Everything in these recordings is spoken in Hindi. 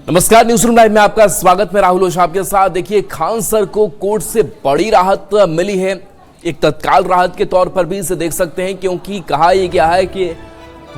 नमस्कार, न्यूज रूम लाइव में आपका स्वागत। मैं राहुल ओझा आपके साथ। देखिए, खान सर को कोर्ट से बड़ी राहत मिली है। एक तत्काल राहत के तौर पर भी इसे देख सकते हैं, क्योंकि कहा यह गया है कि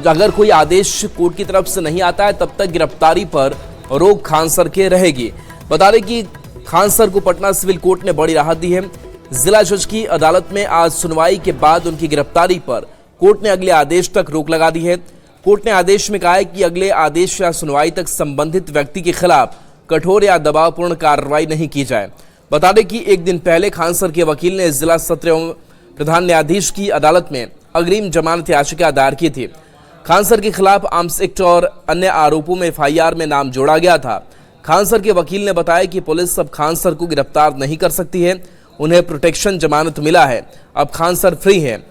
अगर कोई आदेश कोर्ट की तरफ से नहीं आता है तब तक गिरफ्तारी पर रोक खान सर के रहेगी। बता दें कि खान सर को पटना सिविल कोर्ट ने बड़ी राहत दी है। जिला जज की अदालत में आज सुनवाई के बाद उनकी गिरफ्तारी पर कोर्ट ने अगले आदेश तक रोक लगा दी है। कोर्ट ने आदेश में कहा है कि अगले आदेश या सुनवाई तक संबंधित व्यक्ति के खिलाफ कठोर या दबावपूर्ण कार्रवाई नहीं की जाए। बता दें कि एक दिन पहले खान सर के वकील ने जिला सत्र एवं प्रधान न्यायाधीश की अदालत में अग्रिम जमानत याचिका दायर की थी। खान सर के खिलाफ आर्म्स एक्ट और अन्य आरोपों में एफआईआर में नाम जोड़ा गया था। खान सर के वकील ने बताया कि पुलिस अब खान सर को गिरफ्तार नहीं कर सकती है। उन्हें प्रोटेक्शन जमानत मिला है। अब खान सर फ्री है,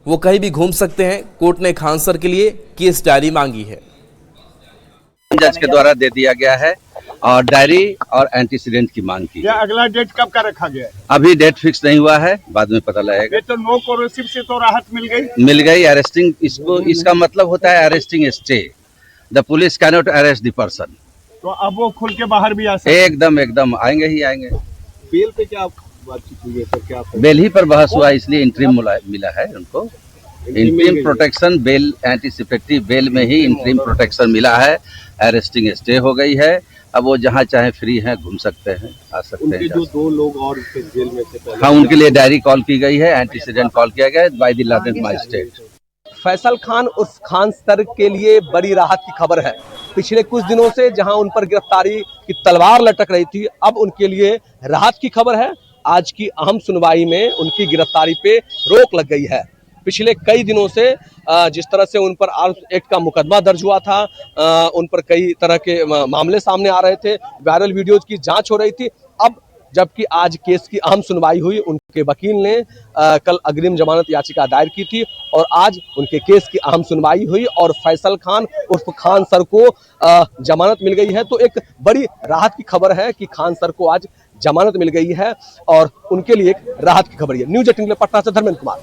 वो कहीं भी घूम सकते हैं। कोर्ट ने खान सर के लिए केस डायरी मांगी है। जज के द्वारा दे दिया गया है और डायरी और एंटीसीडेंट की मांग की। अगला डेट कब का रखा गया है? अभी डेट फिक्स नहीं हुआ है, बाद में पता लगेगा। तो नो कोरोसिव से तो राहत मिल गई। अरेस्टिंग, इसका मतलब होता है arresting stay. The police cannot arrest the person. तो अब वो खुल के बाहर भी आ सकते? एकदम आएंगे ही आएंगे। बेल पे क्या बातचीत हुई है सर? क्या बेल ही पर बहस हुआ, इसलिए इंटरिम मिला है उनको। Interim protection bail, anticipatory bail में ही इंटरिम प्रोटेक्शन मिला है। अरेस्टिंग स्टे हो गई है। अब वो जहाँ चाहे फ्री हैं, घूम सकते हैं, आ सकते हैं। जो 2 लोग और जेल में थे, हाँ, उनके लिए डायरी कॉल की गई है, एंटीसीडेंट कॉल किया गया है by the largest magistrate. Faisal Khan उस खान सर के लिए बड़ी राहत की खबर है। पिछले कुछ दिनों से जहां उन पर गिरफ्तारी की तलवार लटक रही थी, अब उनके लिए राहत की खबर है। आज की अहम सुनवाई में उनकी गिरफ्तारी पे रोक लग गई है। पिछले कई दिनों से जिस तरह से उन पर आर्म्स एक्ट का मुकदमा दर्ज हुआ था, उन पर कई तरह के मामले सामने आ रहे थे, वायरल वीडियोज की जांच हो रही थी। अब जबकि आज केस की अहम सुनवाई हुई, उनके वकील ने कल अग्रिम जमानत याचिका दायर की थी और आज उनके केस की अहम सुनवाई हुई और फैसल खान उर्फ खान सर को जमानत मिल गई है। तो एक बड़ी राहत की खबर है कि खान सर को आज जमानत मिल गई है और उनके लिए एक राहत की खबर है। न्यूज 18 पटना से धर्मेंद्र कुमार।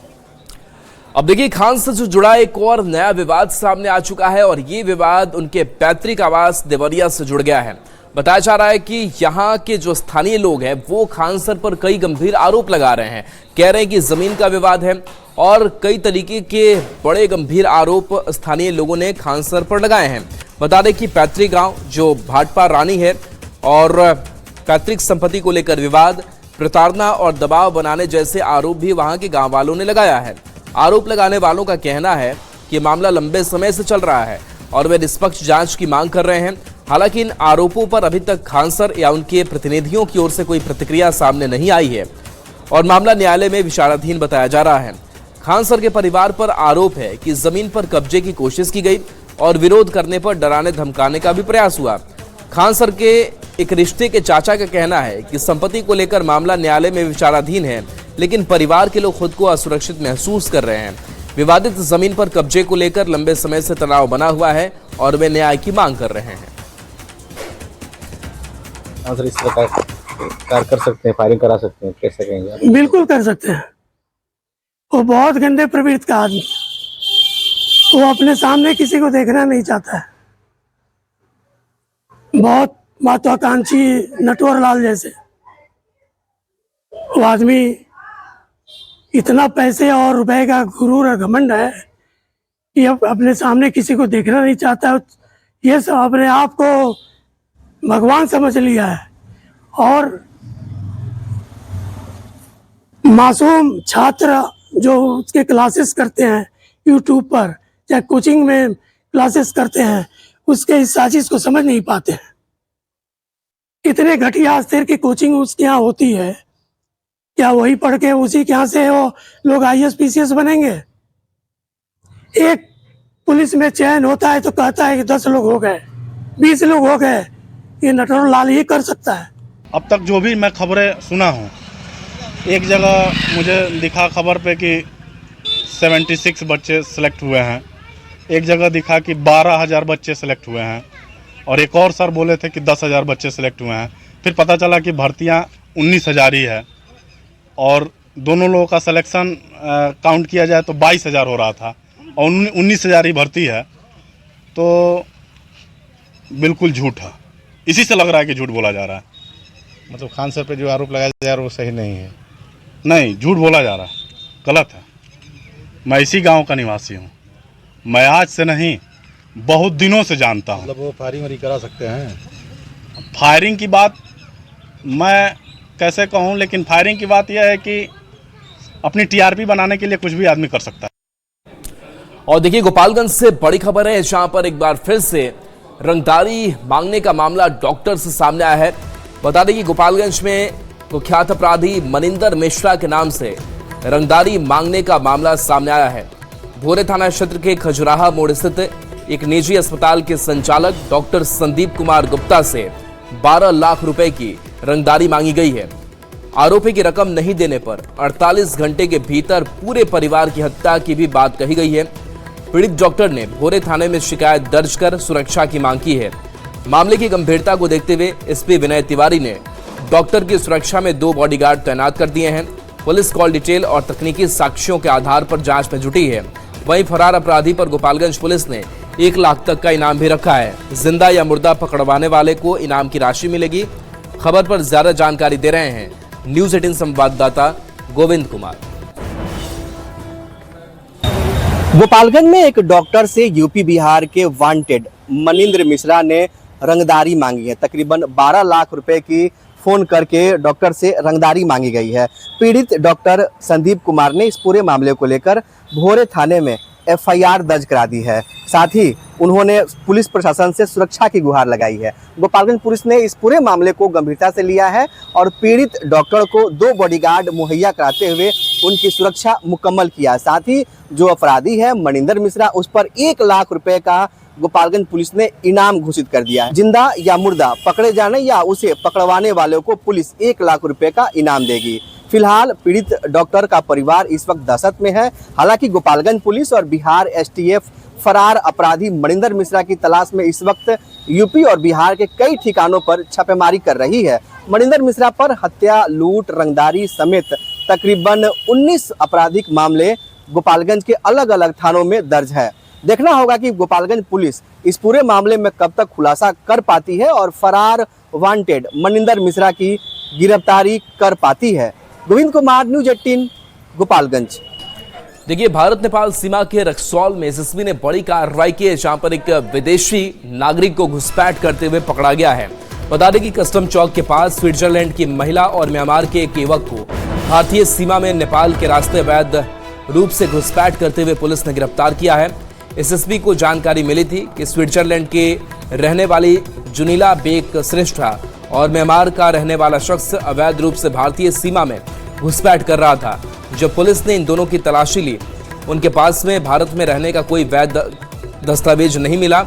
अब देखिए, खान से जो जुड़ा एक और नया विवाद सामने आ चुका है और ये विवाद उनके पैतृक आवास देवरिया से जुड़ गया है। बताया जा रहा है कि यहाँ के जो स्थानीय लोग हैं वो खान सर पर कई गंभीर आरोप लगा रहे हैं। कह रहे हैं कि जमीन का विवाद है और कई तरीके के बड़े गंभीर आरोप स्थानीय लोगों ने खान सर पर लगाए हैं। बता दें कि पैतृक गांव जो भाटपा रानी है और पैतृक संपत्ति को लेकर विवाद, प्रताड़ना और दबाव बनाने जैसे आरोप भी वहां के गांव वालों ने लगाया है। आरोप लगाने वालों का कहना है कि मामला लंबे समय से चल रहा है और वे निष्पक्ष जांच की मांग कर रहे हैं। हालांकि इन आरोपों पर अभी तक खान सर या उनके प्रतिनिधियों की ओर से कोई प्रतिक्रिया सामने नहीं आई है और मामला न्यायालय में विचाराधीन बताया जा रहा है। खान सर के परिवार पर आरोप है कि जमीन पर कब्जे की कोशिश की गई और विरोध करने पर डराने धमकाने का भी प्रयास हुआ। खान सर के एक रिश्ते के चाचा का कहना है कि संपत्ति को लेकर मामला न्यायालय में विचाराधीन है, लेकिन परिवार के लोग खुद को असुरक्षित महसूस कर रहे हैं। विवादित जमीन पर कब्जे को लेकर लंबे समय से तनाव बना हुआ है और वे न्याय की मांग कर रहे हैं। सर, इस तरह कार्य कर सकते हैं, फायरिंग करा सकते हैं, कैसे कहेंगे? बिल्कुल कर सकते हैं। वो बहुत गंदे प्रवृत्ति का आदमी, वो अपने सामने किसी को देखना नहीं चाहता है। बहुत महत्वाकांक्षी नटवर लाल जैसे वो आदमी, इतना पैसे और रुपए का गुरूर और घमंड है कि अब अपने सामने किसी को देखना नहीं चाहता है। ये सब अपने आप को भगवान समझ लिया है और मासूम छात्र जो उसके क्लासेस करते हैं यूट्यूब पर या कोचिंग में क्लासेस करते हैं, उसके इस साजिश को समझ नहीं पाते हैं। कितने घटिया स्तर की कोचिंग उसके यहाँ होती है, क्या वही पढ़ के उसी के यहाँ से वो लोग IAS PCS बनेंगे? एक पुलिस में चयन होता है तो कहता है कि 10 लोग हो गए, 20 लोग हो गए, ये नटवर लाल ही कर सकता है। अब तक जो भी मैं खबरें सुना हूँ, एक जगह मुझे दिखा खबर पे कि 76 बच्चे सेलेक्ट हुए हैं, एक जगह दिखा कि 12,000 बच्चे सेलेक्ट हुए हैं और एक और सर बोले थे कि 10,000 बच्चे सेलेक्ट हुए हैं। फिर पता चला कि भर्तियाँ 19,000 ही है और दोनों लोगों का सिलेक्शन काउंट किया जाए तो 22,000 हो रहा था और 19,000 ही भर्ती है। तो बिल्कुल झूठ है। इसी से लग रहा है कि झूठ बोला जा रहा है। मतलब खान सर पे जो आरोप लगाया जा रहा है वो सही नहीं है। नहीं, झूठ बोला जा रहा है, गलत है। मैं इसी गांव का निवासी हूं। मैं आज से नहीं, बहुत दिनों से जानता हूं। मतलब वो फायरिंग वरी करा सकते हैं। फायरिंग की बात मैं कैसे कहूं, लेकिन फायरिंग की बात यह है कि अपनी टीआरपी बनाने के लिए कुछ भी आदमी कर सकता है। और देखिए, गोपालगंज से बड़ी खबर है, जहां पर एक बार फिर से रंगदारी मांगने का मामला डॉक्टर से सामने आया है। बता दें कि गोपालगंज में कुख्यात अपराधी मनिंदर मिश्रा के नाम से रंगदारी मांगने का मामला सामने आया है। भोरे थाना क्षेत्र के खजुराहा मोड़ स्थित एक निजी अस्पताल के संचालक डॉक्टर संदीप कुमार गुप्ता से 12 लाख रुपए की रंगदारी मांगी गई है। आरोपी की रकम नहीं देने पर 48 घंटे के भीतर पूरे परिवार की हत्या की भी बात कही गई है। पीड़ित डॉक्टर ने भोरे थाने में शिकायत दर्ज कर सुरक्षा की मांग की है। मामले की गंभीरता को देखते हुए एसपी विनय तिवारी ने डॉक्टर की सुरक्षा में 2 बॉडीगार्ड तैनात कर दिए हैं। पुलिस कॉल डिटेल और तकनीकी साक्ष्यों के आधार पर जांच में जुटी है। वहीं फरार अपराधी पर गोपालगंज पुलिस ने 1 लाख तक का इनाम भी रखा है। जिंदा या मुर्दा पकड़वाने वाले को इनाम की राशि मिलेगी। खबर पर ज्यादा जानकारी दे रहे हैं न्यूज 18 संवाददाता गोविंद कुमार। गोपालगंज में एक डॉक्टर से यूपी बिहार के वांटेड मनिंदर मिश्रा ने रंगदारी मांगी है। तकरीबन 12 लाख रुपए की फोन करके डॉक्टर से रंगदारी मांगी गई है। पीड़ित डॉक्टर संदीप कुमार ने इस पूरे मामले को लेकर भोरे थाने में एफआईआर दर्ज करा दी है। साथ ही उन्होंने पुलिस प्रशासन से सुरक्षा की गुहार लगाई है। गोपालगंज पुलिस ने इस पूरे मामले को गंभीरता से लिया है और पीड़ित डॉक्टर को 2 बॉडीगार्ड मुहैया कराते हुए उनकी सुरक्षा मुकम्मल किया। साथ ही जो अपराधी है मनिंदर मिश्रा, उस पर 1 लाख रुपए का गोपालगंज पुलिस ने इनाम घोषित कर दिया है। जिंदा या मुर्दा पकड़े जाने या उसे पकड़वाने वालों को पुलिस 1 लाख रुपए का इनाम देगी। फिलहाल पीड़ित डॉक्टर का परिवार इस वक्त दहशत में है। हालांकि गोपालगंज पुलिस और बिहार एसटीएफ फरार अपराधी मनिंदर मिश्रा की तलाश में इस वक्त यूपी और बिहार के कई ठिकानों पर छापेमारी कर रही है। मनिंदर मिश्रा पर हत्या, लूट, रंगदारी समेत तकरीबन 19 आपराधिक मामले गोपालगंज के अलग अलग थानों में दर्ज है। देखना होगा कि गोपालगंज पुलिस इस पूरे मामले में कब तक खुलासा कर पाती है और फरार वांटेड मनिंदर मिश्रा की गिरफ्तारी कर पाती है। गोविंद कुमार, न्यूज 18, गोपालगंज। देखिए, भारत नेपाल सीमा के रक्सौल में एसएसबी ने बड़ी कार्रवाई की है, जहां पर एक विदेशी नागरिक को घुसपैठ करते हुए पकड़ा गया है। बता दें कि कस्टम चौक के पास स्विट्जरलैंड की महिला और म्यांमार के एक युवक को भारतीय सीमा में नेपाल के रास्ते अवैध रूप से घुसपैठ करते हुए पुलिस ने गिरफ्तार किया है। एसएसबी को जानकारी मिली थी कि स्विट्जरलैंड के रहने वाली जुनीला बेक श्रेष्ठा और म्यांमार का रहने वाला शख्स अवैध रूप से भारतीय सीमा में घुसपैठ कर रहा था। जब पुलिस ने इन दोनों की तलाशी ली, उनके पास में भारत में रहने का कोई वैध दस्तावेज नहीं मिला।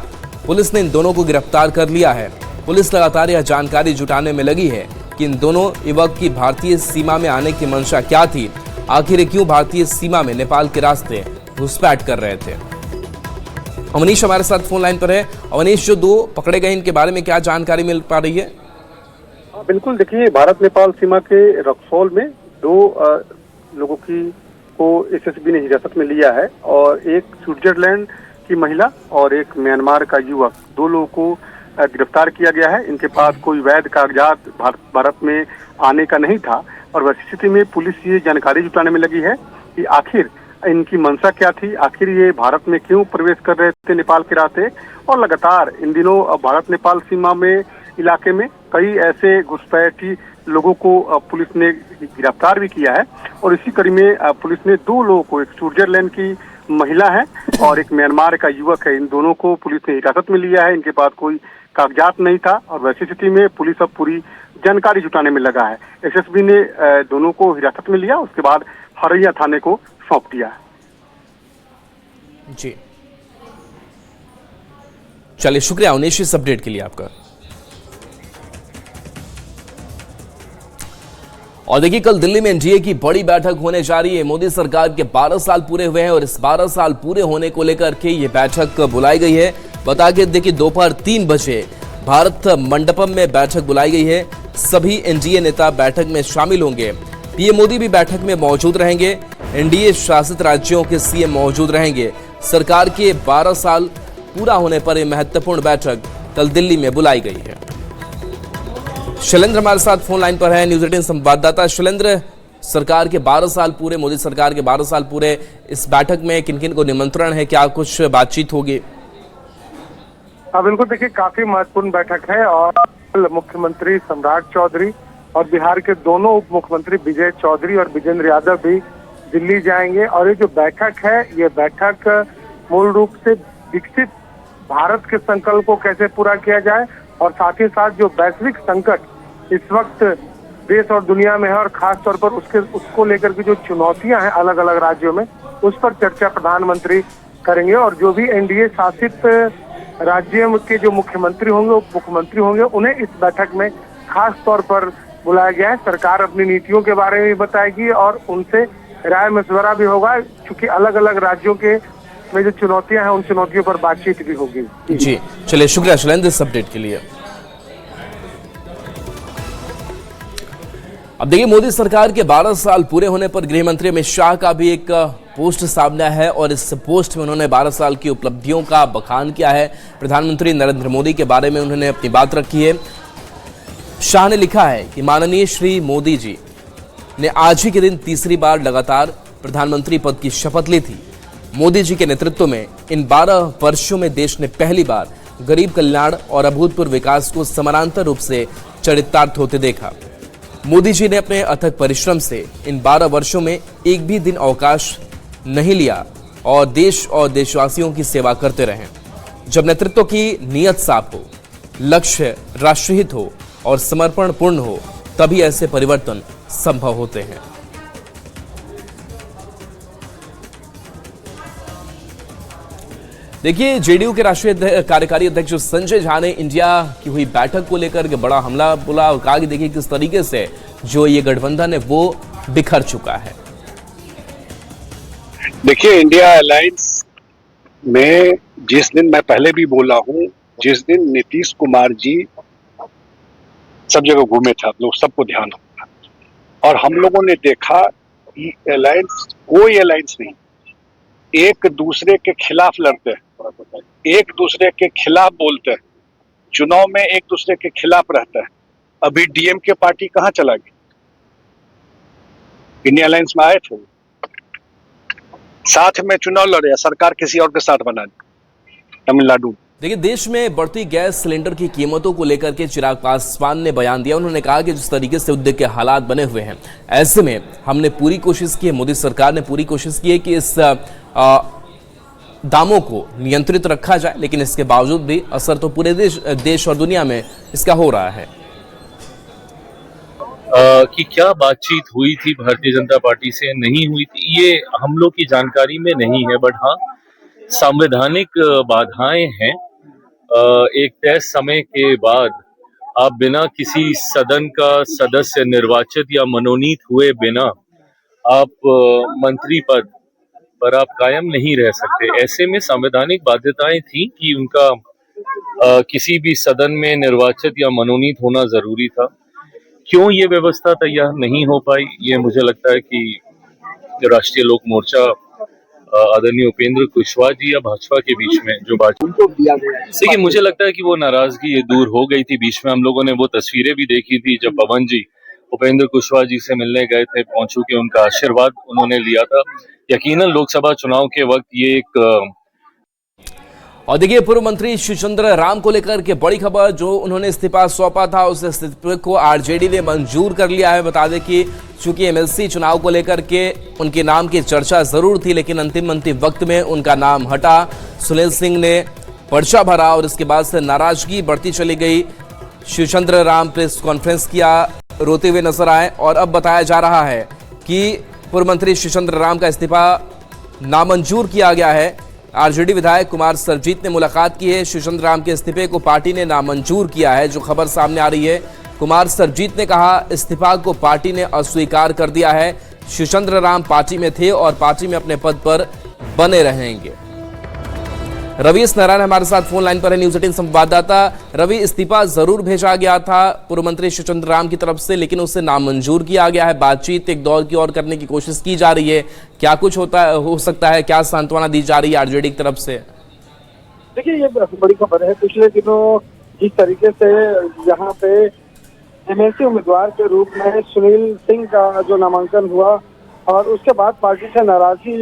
पुलिस ने इन दोनों को गिरफ्तार कर लिया है। पुलिस लगातार यह जानकारी जुटाने में लगी है कि इन दोनों युवक की भारतीय सीमा में आने की मंशा क्या थी, आखिर क्यों भारतीय सीमा में नेपाल के रास्ते घुसपैठ कर रहे थे। अवनीश हमारे साथ फोन लाइन पर है। अवनीश, जो 2 पकड़े गए इनके बारे में क्या जानकारी मिल पा रही है? बिल्कुल, देखिए, भारत नेपाल सीमा के रक्सौल में 2 लोगों को एसएसबी ने हिरासत में लिया है और एक स्विट्जरलैंड की महिला और एक म्यांमार का युवक, 2 लोगों को गिरफ्तार किया गया है। इनके पास कोई वैध कागजात भारत में आने का नहीं था और वैसी स्थिति में पुलिस ये जानकारी जुटाने में लगी है कि आखिर इनकी मंशा क्या थी, आखिर ये भारत में क्यों प्रवेश कर रहे थे नेपाल के रास्ते। और लगातार इन दिनों भारत नेपाल सीमा में इलाके में कई ऐसे घुसपैठी लोगों को पुलिस ने गिरफ्तार भी किया है और इसी कड़ी में पुलिस ने 2 लोगों को, एक स्विट्जरलैंड की महिला है और एक म्यांमार का युवक है, इन दोनों को पुलिस ने हिरासत में लिया है। इनके पास कोई कागजात नहीं था और वैसी स्थिति में पुलिस अब पूरी जानकारी जुटाने में लगा है। एसएसबी ने दोनों को हिरासत में लिया, उसके बाद हरैया थाने को सौंप दिया। जी, चलिए, शुक्रिया अवनीश इस अपडेट के लिए आपका। और देखिए, कल दिल्ली में एनडीए की बड़ी बैठक होने जा रही है। मोदी सरकार के 12 साल पूरे हुए हैं और इस 12 साल पूरे होने को लेकर के ये बैठक बुलाई गई है। बता के देखिए, दोपहर 3 बजे भारत मंडपम में बैठक बुलाई गई है। सभी एनडीए नेता बैठक में शामिल होंगे। पीएम मोदी भी बैठक में मौजूद रहेंगे। एनडीए शासित राज्यों के सीएम मौजूद रहेंगे। सरकार के 12 साल पूरा होने पर यह महत्वपूर्ण बैठक कल दिल्ली में बुलाई गई है। शैलेंद्र हमारे साथ फोन लाइन पर है, न्यूज 18 संवाददाता। शैलेंद्र, सरकार के 12 साल पूरे, मोदी सरकार के 12 साल पूरे, इस बैठक में किन किन को निमंत्रण है, क्या कुछ बातचीत होगी? हाँ बिल्कुल, देखिए काफी महत्वपूर्ण बैठक है और मुख्यमंत्री सम्राट चौधरी और बिहार के दोनों उप मुख्यमंत्री विजय चौधरी और विजेंद्र यादव भी दिल्ली जाएंगे। और ये जो बैठक है, ये बैठक मूल रूप से विकसित भारत के संकल्प को कैसे पूरा किया जाए और साथ ही साथ जो वैश्विक संकट इस वक्त देश और दुनिया में है और खास तौर पर उसको लेकर के जो चुनौतियां हैं अलग अलग राज्यों में, उस पर चर्चा प्रधानमंत्री करेंगे। और जो भी एनडीए शासित राज्यों के जो मुख्यमंत्री होंगे, उप मुख्यमंत्री होंगे, उन्हें इस बैठक में खास तौर पर बुलाया गया है। सरकार अपनी नीतियों के बारे में भी बताएगी और उनसे राय मशवरा भी होगा, क्योंकि अलग अलग राज्यों के में जो चुनौतियां हैं, उन चुनौतियों पर बातचीत भी होगी। जी चलिए, शुक्रिया शैलेंद्र इस अपडेट के लिए। अब देखिए, मोदी सरकार के 12 साल पूरे होने पर गृह मंत्री अमित शाह का भी एक पोस्ट सामने है और इस पोस्ट में उन्होंने 12 साल की उपलब्धियों का बखान किया है। प्रधानमंत्री नरेंद्र मोदी के बारे में उन्होंने अपनी बात रखी है। शाह ने लिखा है कि माननीय श्री मोदी जी ने आज ही के दिन तीसरी बार लगातार प्रधानमंत्री पद की शपथ ली थी। मोदी जी के नेतृत्व में इन 12 वर्षों में देश ने पहली बार गरीब कल्याण और अभूतपूर्व विकास को समानांतर रूप से चरितार्थ होते देखा। मोदी जी ने अपने अथक परिश्रम से इन 12 वर्षों में एक भी दिन अवकाश नहीं लिया और देश और देशवासियों की सेवा करते रहे। जब नेतृत्व की नीयत साफ हो, लक्ष्य राष्ट्रहित हो और समर्पण पूर्ण हो, तभी ऐसे परिवर्तन संभव होते हैं। देखिए, जेडीयू के राष्ट्रीय कार्यकारी अध्यक्ष संजय झा ने इंडिया की हुई बैठक को लेकर के बड़ा हमला बोला और कहा कि देखिए किस तरीके से जो ये गठबंधन है वो बिखर चुका है। देखिए, इंडिया अलायंस में जिस दिन, मैं पहले भी बोला हूं, जिस दिन नीतीश कुमार जी सब जगह घूमे थे, आप लोग सबको ध्यान होगा, और हम लोगों ने देखा कि अलायंस, कोई अलायंस नहीं, एक दूसरे के खिलाफ लड़ते हैं, एक दूसरे के खिलाफ बोलते हैं, चुनाव में एक दूसरे के खिलाफ रहते हैं। अभी डीएमके पार्टी कहां चला गई? इंडिया अलायंस में आए थे, साथ में चुनाव लड़े, सरकार किसी और के साथ बना दी तमिलनाडु। देखिए, देश में बढ़ती गैस सिलेंडर की कीमतों को लेकर के चिराग पासवान ने बयान दिया। उन्होंने कहा कि जिस तरीके से उद्योग के हालात बने हुए हैं, ऐसे में हमने पूरी कोशिश की है, मोदी सरकार ने पूरी कोशिश की है कि इस दामों को नियंत्रित रखा जाए, लेकिन इसके बावजूद भी असर तो पूरे देश और दुनिया में इसका हो रहा है। कि क्या बातचीत हुई थी भारतीय जनता पार्टी से, नहीं हुई थी, ये हम लोग की जानकारी में नहीं है। बट हाँ, संवैधानिक बाधाएं हैं। एक तय समय के बाद आप बिना किसी सदन का सदस्य निर्वाचित या मनोनीत हुए बिना आप मंत्री पद पर आप कायम नहीं रह सकते। ऐसे में संवैधानिक बाध्यताएं थी कि उनका किसी भी सदन में निर्वाचित या मनोनीत होना जरूरी था। क्यों ये व्यवस्था तैयार नहीं हो पाई, ये मुझे लगता है कि राष्ट्रीय लोक मोर्चा आदरणीय उपेंद्र कुशवाहा जी या भाजपा के बीच में जो बात देखिए, मुझे लगता है कि वो नाराजगी ये दूर हो गई थी। बीच में हम लोगों ने वो तस्वीरें भी देखी थी जब पवन जी उपेंद्र कुशवाहा जी से मिलने गए थे, पहुंचू के उनका आशीर्वाद उन्होंने लिया था। यकीनन लोकसभा चुनाव के वक्त ये एक और देखिए, पूर्व मंत्री शिवचंद्र राम को लेकर के बड़ी खबर, जो उन्होंने इस्तीफा सौंपा था उस इस्तीफे को आरजेडी ने मंजूर कर लिया है। बता दें कि चूंकि एमएलसी चुनाव को लेकर के उनके नाम की चर्चा जरूर थी, लेकिन अंतिम वक्त में उनका नाम हटा। सुनील सिंह ने पर्चा भरा और इसके बाद से नाराजगी बढ़ती चली गई। शिवचंद्र राम प्रेस कॉन्फ्रेंस किया, रोते हुए नजर आए और अब बताया जा रहा है कि पूर्व मंत्री शिवचंद्र राम का इस्तीफा नामंजूर किया गया है। आरजेडी विधायक कुमार सरजीत ने मुलाकात की है। शिवचंद्र राम के इस्तीफे को पार्टी ने नामंजूर किया है, जो खबर सामने आ रही है। कुमार सरजीत ने कहा इस्तीफा को पार्टी ने अस्वीकार कर दिया है। शिवचंद्र राम पार्टी में थे और पार्टी में अपने पद पर बने रहेंगे। रवि नारायण हमारे साथ फोन लाइन पर है, न्यूज 18 संवाददाता। रवि, इस्तीफा जरूर भेजा गया था पूर्व मंत्री शिवचंद्र राम की तरफ से, लेकिन उसे नामंजूर किया गया है। बातचीत एक दौर की ओर करने की कोशिश की जा रही है। क्या कुछ हो सकता है, क्या सांत्वना दी जा रही है आरजेडी की तरफ से? देखिए, ये बड़ी खबर है। पिछले दिनों जिस तरीके से यहाँ पे एमएलसी उम्मीदवार के रूप में सुनील सिंह का जो नामांकन हुआ और उसके बाद पार्टी से नाराजगी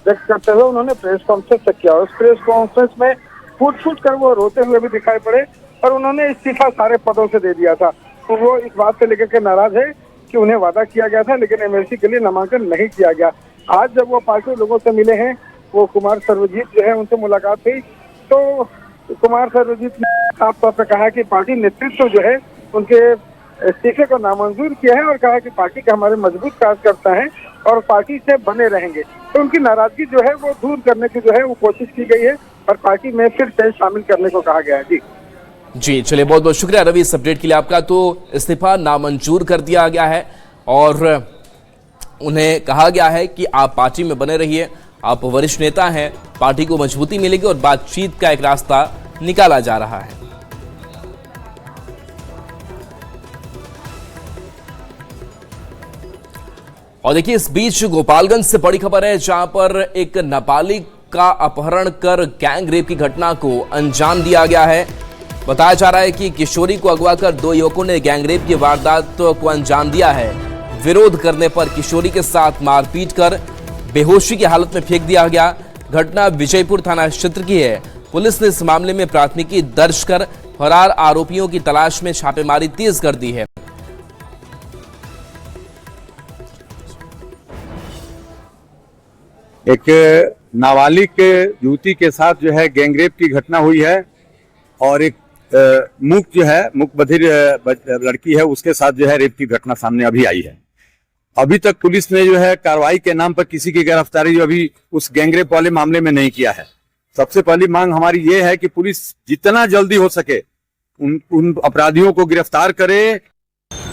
व्यक्त करते हुए उन्होंने प्रेस कॉन्फ्रेंस किया। उस प्रेस कॉन्फ्रेंस में फूट कर वो रोते हुए भी दिखाई पड़े और उन्होंने इस्तीफा सारे पदों से दे दिया था। तो वो इस बात से लेकर के नाराज है कि उन्हें वादा किया गया था लेकिन एमएलसी के लिए नामांकन नहीं किया गया। आज जब वो पार्टी लोगों से मिले हैं, वो कुमार सर्वजीत जो है उनसे मुलाकात हुई, तो कुमार सर्वजीत ने साफ तौर पर कहा कि पार्टी नेतृत्व जो है उनके इस्तीफे को नामंजूर किया है और कहा कि पार्टी के हमारे मजबूत कार्यकर्ता हैं और पार्टी से बने रहेंगे। तो उनकी नाराजगी जो है वो दूर करने की जो है वो कोशिश की गई है और पार्टी में फिर से शामिल करने को कहा गया है। जी चलिए, बहुत बहुत शुक्रिया रवि इस अपडेट के लिए आपका। तो इस्तीफा नामंजूर कर दिया गया है और उन्हें कहा गया है कि आप पार्टी में बने रहिए, आप वरिष्ठ नेता हैं, पार्टी को मजबूती मिलेगी और बातचीत का एक रास्ता निकाला जा रहा है। और देखिए, इस बीच गोपालगंज से बड़ी खबर है जहां पर एक नाबालिग का अपहरण कर गैंग रेप की घटना को अंजाम दिया गया है। बताया जा रहा है कि किशोरी को अगवा कर 2 युवकों ने गैंग रेप की वारदात को अंजाम दिया है। विरोध करने पर किशोरी के साथ मारपीट कर बेहोशी की हालत में फेंक दिया गया। घटना विजयपुर थाना क्षेत्र की है। पुलिस ने इस मामले में प्राथमिकी दर्ज कर फरार आरोपियों की तलाश में छापेमारी तेज कर दी है। एक नाबालिग युवती के साथ जो है गैंगरेप की घटना हुई है और एक मूक बधिर लड़की है, उसके साथ जो है रेप की घटना सामने अभी आई है। अभी तक पुलिस ने जो है कार्रवाई के नाम पर किसी की गिरफ्तारी अभी उस गैंगरेप वाले मामले में नहीं किया है। सबसे पहली मांग हमारी ये है कि पुलिस जितना जल्दी हो सके उन अपराधियों को गिरफ्तार करे।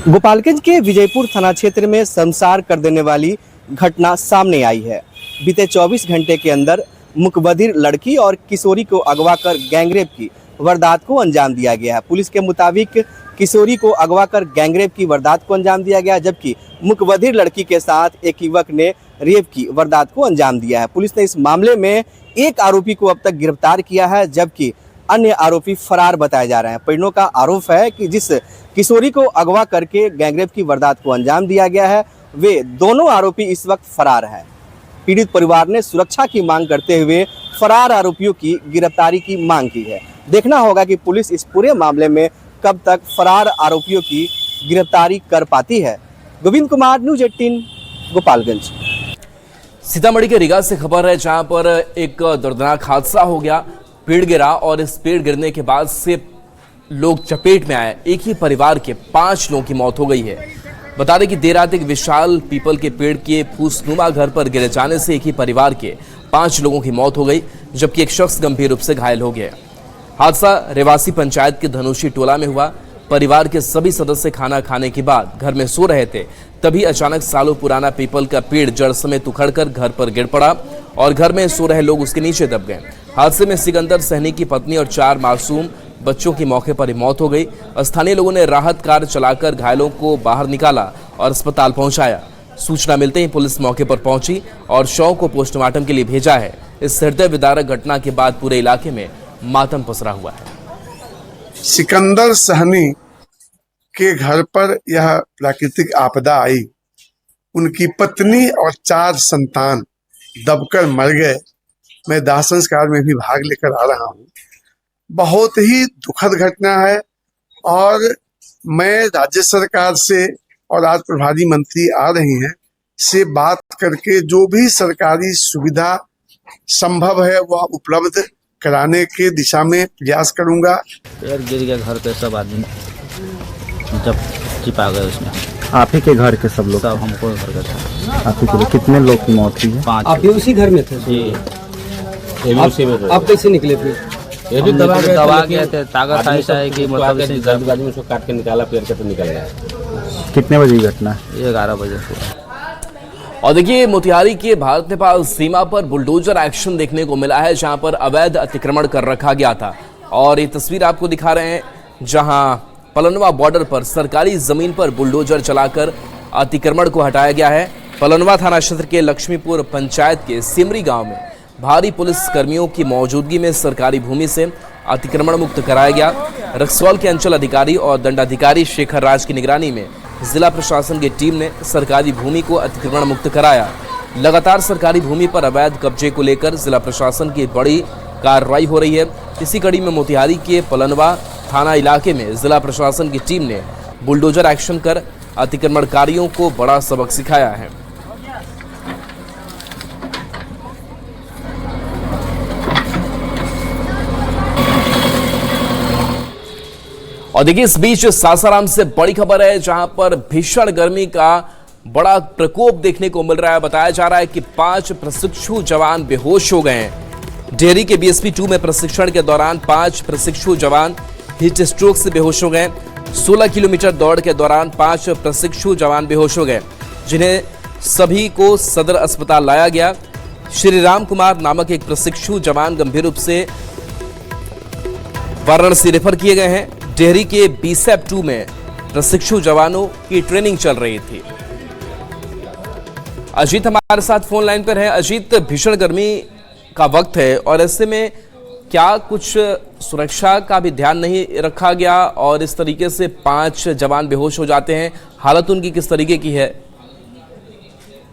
गोपालगंज के विजयपुर थाना क्षेत्र में शर्मसार कर देने वाली घटना सामने आई है। बीते 24 घंटे के अंदर मुकबधिर लड़की और किशोरी को अगवा कर गैंगरेप की वारदात को अंजाम दिया गया है। पुलिस के मुताबिक किशोरी को अगवा कर गैंगरेप की वारदात को अंजाम दिया गया, जबकि मुकबधिर लड़की के साथ एक युवक ने रेप की वारदात को अंजाम दिया है। पुलिस ने इस मामले में एक आरोपी को अब तक गिरफ्तार किया है, जबकि अन्य आरोपी फरार बताए जा रहे हैं। परिजनों का आरोप है कि जिस किशोरी को अगवा करके गैंगरेप की वारदात को अंजाम दिया गया है, वे दोनों आरोपी इस वक्त फरार हैं। पीड़ित परिवार ने सुरक्षा की मांग करते हुए फरार आरोपियों की गिरफ्तारी की मांग की है। देखना होगा कि पुलिस इस पूरे मामले में कब तक फरार आरोपियों की गिरफ्तारी कर पाती है। गोविंद कुमार, न्यूज़ 18, गोपालगंज। सीतामढ़ी के रीगा से खबर है जहां पर एक दर्दनाक हादसा हो गया। पेड़ गिरा और इस पेड़ गिरने के बाद से लोग चपेट में आए। एक ही परिवार के 5 लोगों की मौत हो गई है। बता दें कि देर रात एक विशाल पीपल के पेड़ के फूसनुमा घर पर गिर जाने से एक ही परिवार के 5 लोगों की मौत हो गई, जबकि एक शख्स गंभीर रूप से घायल हो गया। हादसा रेवासी पंचायत के धनुषी टोला में हुआ। परिवार के सभी सदस्य खाना खाने के बाद घर में सो रहे थे, तभी अचानक सालों पुराना पीपल का पेड़ जड़ समेत उखड़कर घर पर गिर पड़ा और घर में सो रहे लोग उसके नीचे दब गए। हादसे में सिकंदर सहनी की पत्नी और 4 मासूम बच्चों की मौके पर ही मौत हो गई। स्थानीय लोगों ने राहत कार चलाकर घायलों को बाहर निकाला और अस्पताल पहुंचाया। सूचना मिलते ही पुलिस मौके पर पहुंची और शव को पोस्टमार्टम के लिए भेजा है। इस हृदय विदारक घटना के बाद पूरे इलाके में मातम पसरा हुआ है। सिकंदर सहनी के घर पर यह प्राकृतिक आपदा आई। उनकी पत्नी और 4 संतान दबकर मर गए। मैं दाह संस्कार में भी भाग लेकर आ रहा हूँ। बहुत ही दुखद घटना है और मैं राज्य सरकार से और आज प्रभारी मंत्री आ रही हैं से बात करके जो भी सरकारी सुविधा संभव है वह उपलब्ध कराने के दिशा में प्रयास करूंगा। पेड़ गिर गया घर पे, सब आदमी जब चिपा गए उसमें। आप ही के घर के सब लोग? सब हमको घर का था। आप ही के कितने लोग की मौत हुई है? 5। आप भी उसी घर में थे? जी, आप कैसे निकले फिर? ये भी दबा गए थे। ताकत ऐसा है कि मतलब जल्दबाजी में उसको काट के निकाला, पेड़ से तो निकल गया। कितने बजे की घटना? 11 बजे से। और देखिए, मोतिहारी के भारत नेपाल सीमा पर बुलडोजर एक्शन देखने को मिला है, जहां पर अवैध अतिक्रमण कर रखा गया था। और ये तस्वीर आपको दिखा रहे हैं जहां पलनवा बॉर्डर पर सरकारी जमीन पर बुलडोजर चलाकर अतिक्रमण को हटाया गया है। पलनवा थाना क्षेत्र के लक्ष्मीपुर पंचायत के सिमरी गांव में भारी पुलिस कर्मियों की मौजूदगी में सरकारी भूमि से अतिक्रमण मुक्त कराया गया। रक्सौल के अंचल अधिकारी और दंडाधिकारी शेखर राज की निगरानी में जिला प्रशासन की टीम ने सरकारी भूमि को अतिक्रमण मुक्त कराया। लगातार सरकारी भूमि पर अवैध कब्जे को लेकर जिला प्रशासन की बड़ी कार्रवाई हो रही है। इसी कड़ी में मोतिहारी के पलनवा थाना इलाके में जिला प्रशासन की टीम ने बुलडोजर एक्शन कर अतिक्रमणकारियों को बड़ा सबक सिखाया है। और देखिए, इस बीच सासाराम से बड़ी खबर है, जहां पर भीषण गर्मी का बड़ा प्रकोप देखने को मिल रहा है। बताया जा रहा है कि 5 प्रशिक्षु जवान बेहोश हो गए हैं। डेहरी के BSP 2 में प्रशिक्षण के दौरान 5 प्रशिक्षु जवान हीट स्ट्रोक से बेहोश हो गए। 16 किलोमीटर दौड़ के दौरान 5 प्रशिक्षु जवान बेहोश हो गए, जिन्हें सभी को सदर अस्पताल लाया गया। श्री राम कुमार नामक एक प्रशिक्षु जवान गंभीर रूप से वाराणसी रेफर किए गए हैं। डेहरी के BSP 2 में प्रशिक्षु जवानों की ट्रेनिंग चल रही थी। अजीत हमारे साथ फोन लाइन पर है। अजीत, भीषण गर्मी का वक्त है और ऐसे में क्या कुछ सुरक्षा का भी ध्यान नहीं रखा गया और इस तरीके से 5 जवान बेहोश हो जाते हैं? हालत उनकी किस तरीके की है?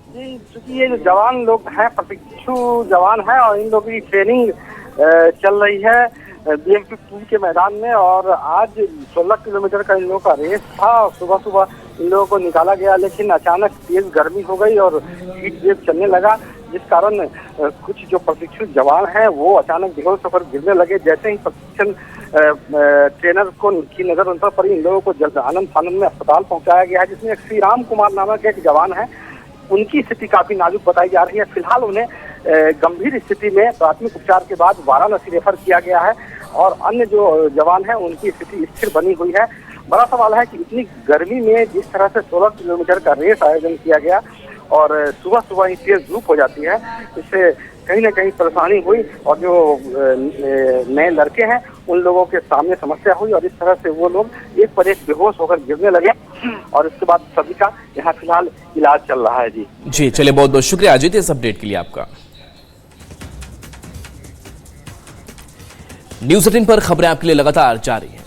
जी, चूंकि ये जो जवान लोग हैं प्रशिक्षु जवान हैं और इन लोगों की ट्रेनिंग चल रही है BSP 2 के मैदान में, और आज 16 किलोमीटर का इन लोगों का रेस था। सुबह सुबह इन लोगों को निकाला गया, लेकिन अचानक तेज गर्मी हो गई और हीट वेव चलने लगा, जिस कारण कुछ जो प्रशिक्षु जवान हैं वो अचानक बेहोश होकर गिरने लगे। जैसे ही प्रशिक्षण ट्रेनर की नजर उन पर पड़ी, इन लोगों को जल्द आनंद में अस्पताल पहुंचाया गया है, जिसमें एक श्री राम कुमार नामक एक जवान है। उनकी स्थिति काफी नाजुक बताई जा रही है। फिलहाल उन्हें गंभीर स्थिति में प्राथमिक उपचार के बाद वाराणसी रेफर किया गया है और अन्य जो जवान हैं उनकी स्थिति स्थिर बनी हुई है। बड़ा सवाल है कि इतनी गर्मी में जिस तरह से 16 किलोमीटर का रेस आयोजन किया गया और सुबह सुबह ही तेज धूप हो जाती है, इससे कहीं ना कहीं परेशानी हुई और जो नए लड़के हैं उन लोगों के सामने समस्या हुई और इस तरह से वो लोग एक पर एक बेहोश होकर गिरने लगे और इसके बाद सभी का यहाँ फिलहाल इलाज चल रहा है। जी चलिए, बहुत बहुत शुक्रिया अजीत इस अपडेट के लिए आपका। न्यूज़ 18 पर खबरें आपके लिए लगातार जारी हैं।